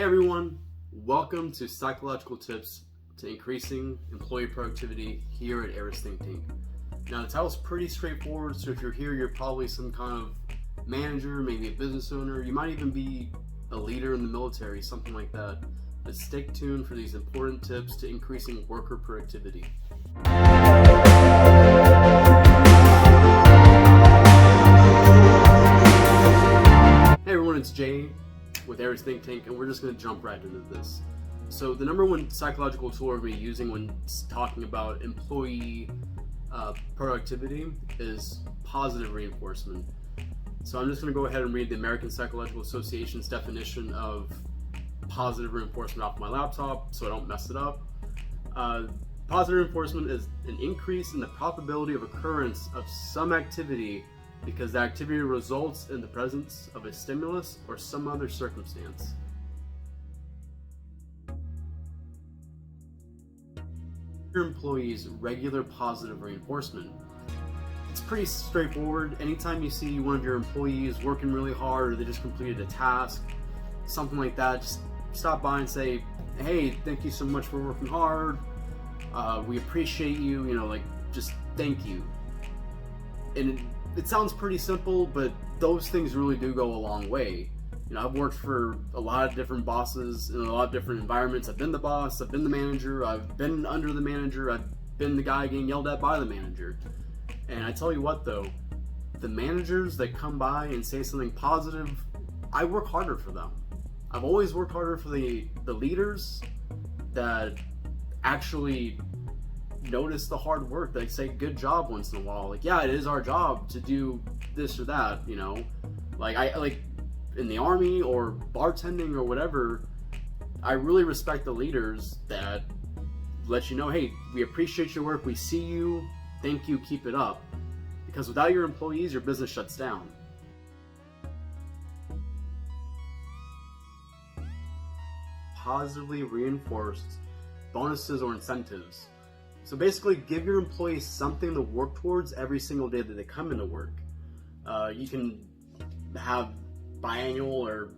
Hey everyone, welcome to Psychological Tips to Increasing Employee Productivity here at Aris Think Tank. Now the title's pretty straightforward, so if you're here, you're probably some kind of manager, maybe a business owner, you might even be a leader in the military, something like that. But stay tuned for these important tips to increasing worker productivity. Hey everyone, it's Jay with Aris Think Tank, and we're just going to jump right into this. So the number one psychological tool we're going to be using when talking about employee productivity is positive reinforcement. So I'm just going to go ahead and read the American Psychological Association's definition of positive reinforcement off my laptop so I don't mess it up. Positive reinforcement is an increase in the probability of occurrence of some activity because the activity results in the presence of a stimulus or some other circumstance. Your employees regular positive reinforcement. It's pretty straightforward. Anytime you see one of your employees working really hard or they just completed a task, something like that, just stop by and say, hey, thank you so much for working hard. We appreciate you, just thank you. And it sounds pretty simple, but those things really do go a long way. I've worked for a lot of different bosses in a lot of different environments. I've been the boss, I've been the manager, I've been under the manager, I've been the guy getting yelled at by the manager. And I tell you what though, the managers that come by and say something positive, I work harder for them. I've always worked harder for the leaders that actually notice the hard work. They say good job once in a while. Yeah, it is our job to do this or that, I in the army or bartending or whatever, I really respect the leaders that let you know, hey, we appreciate your work, we see you, thank you, keep it up. Because without your employees, your business shuts down. Positively reinforced bonuses or incentives. So basically, give your employees something to work towards every single day that they come into work. You can have biannual or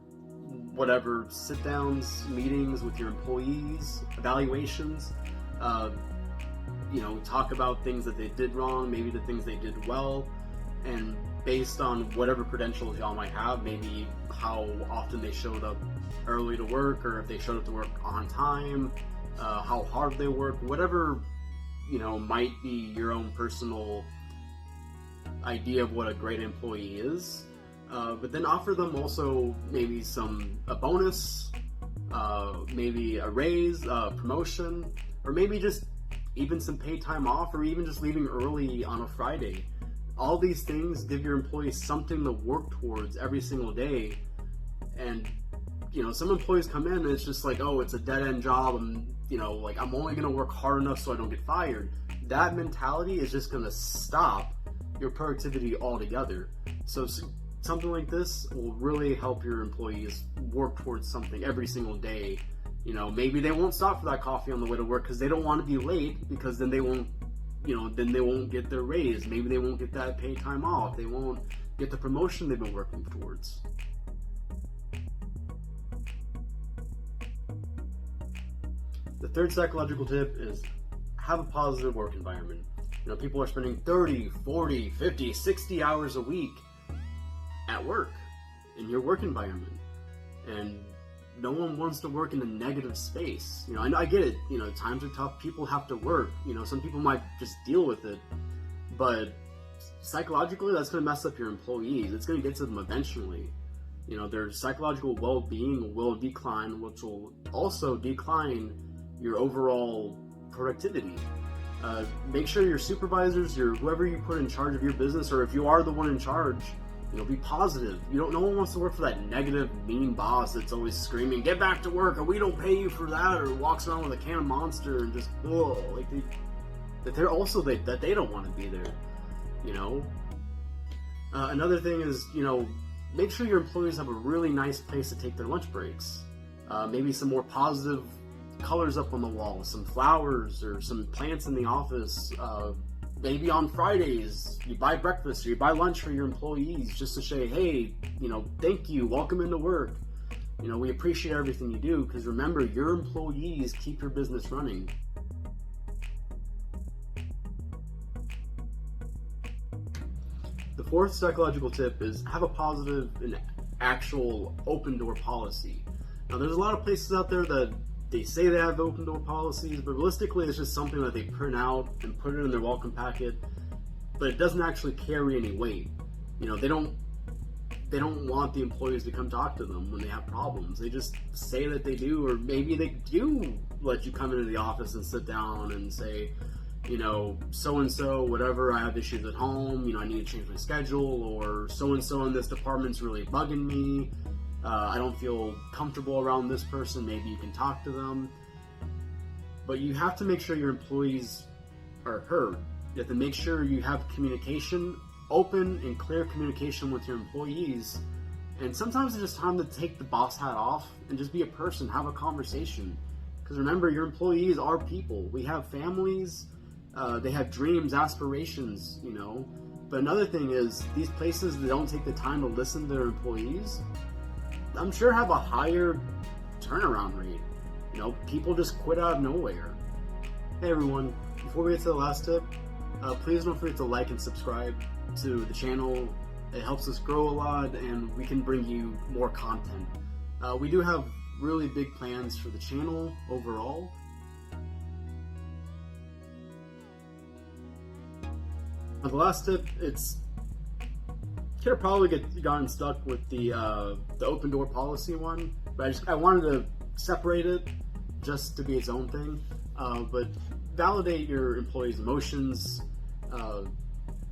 whatever sit-downs, meetings with your employees, evaluations. Talk about things that they did wrong, maybe the things they did well, and based on whatever credentials y'all might have, maybe how often they showed up early to work, or if they showed up to work on time, how hard they work, whatever might be your own personal idea of what a great employee is. But then offer them also maybe a bonus, maybe a raise, promotion, or maybe just even some paid time off, or even just leaving early on a Friday. All these things give your employees something to work towards every single day. And some employees come in and it's just like, oh, it's a dead-end job, and I'm only going to work hard enough so I don't get fired. That mentality is just going to stop your productivity altogether. So something like this will really help your employees work towards something every single day. Maybe they won't stop for that coffee on the way to work because they don't want to be late, because then they won't get their raise. Maybe they won't get that paid time off. They won't get the promotion they've been working towards. The third psychological tip is have a positive work environment. People are spending 30, 40, 50, 60 hours a week at work in your work environment, and no one wants to work in a negative space. I get it, times are tough, people have to work, some people might just deal with it, but psychologically that's going to mess up your employees. It's going to get to them eventually. Their psychological well-being will decline, which will also decline your overall productivity. Make sure your supervisors, whoever you put in charge of your business, or if you are the one in charge, be positive. No one wants to work for that negative, mean boss that's always screaming, get back to work, or we don't pay you for that, or walks around with a can of Monster and just, that they don't want to be there, Another thing is, make sure your employees have a really nice place to take their lunch breaks. Maybe some more positive colors up on the wall, some flowers or some plants in the office. Maybe on Fridays you buy breakfast or you buy lunch for your employees just to say, hey, thank you, welcome into work. You know, we appreciate everything you do, because remember, your employees keep your business running. The fourth psychological tip is have a positive and actual open door policy. Now, there's a lot of places out there that they say they have open door policies, but realistically, it's just something that they print out and put it in their welcome packet, but it doesn't actually carry any weight. You know, they don't want the employees to come talk to them when they have problems. They just say that they do, or maybe they do let you come into the office and sit down and say, you know, so-and-so, whatever, I have issues at home, you know, I need to change my schedule, or so-and-so in this department's really bugging me, I don't feel comfortable around this person, maybe you can talk to them. But you have to make sure your employees are heard. You have to make sure you have communication, open and clear communication with your employees. And sometimes it's just time to take the boss hat off and just be a person, have a conversation. Because remember, your employees are people. We have families, they have dreams, aspirations, you know. But another thing is, these places that don't take the time to listen to their employees, I'm sure have a higher turnaround rate. You know, people just quit out of nowhere. Hey everyone, before we get to the last tip, please don't forget to like and subscribe to the channel. It helps us grow a lot and we can bring you more content. We do have really big plans for the channel overall. Now, the last tip, it's could have probably gotten stuck with the open door policy one, but I wanted to separate it just to be its own thing. But validate your employees' emotions.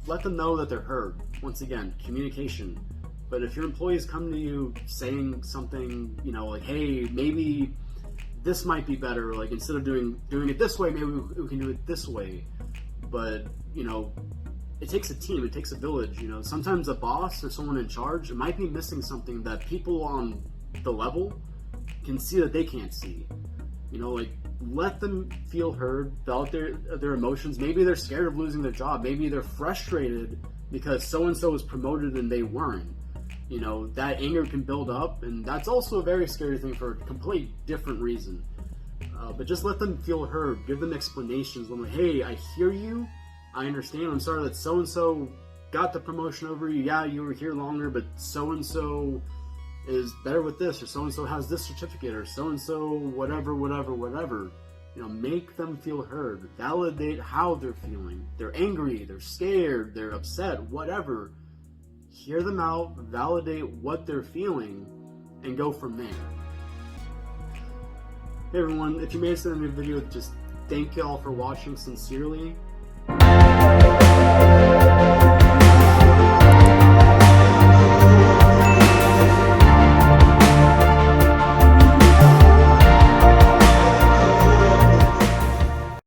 Let them know that they're heard. Once again, communication. But if your employees come to you saying something, you know, like, hey, maybe this might be better, like instead of doing it this way, maybe we can do it this way. But, you know, it takes a team, it takes a village, you know. Sometimes a boss or someone in charge might be missing something that people on the level can see that they can't see. You know, like, let them feel heard, validate their emotions. Maybe they're scared of losing their job. Maybe they're frustrated because so-and-so was promoted and they weren't. You know, that anger can build up, and that's also a very scary thing for a complete different reason. But just let them feel heard. Give them explanations. Let them, hey, I hear you. I understand. I'm sorry that so-and-so got the promotion over you. Yeah, you were here longer, but so-and-so is better with this, or so-and-so has this certificate, or so-and-so whatever. You know, make them feel heard. Validate how they're feeling. They're angry, they're scared, they're upset, whatever. Hear them out, validate what they're feeling, and go from there. Hey everyone, if you made it to the end of the video, just thank you all for watching sincerely.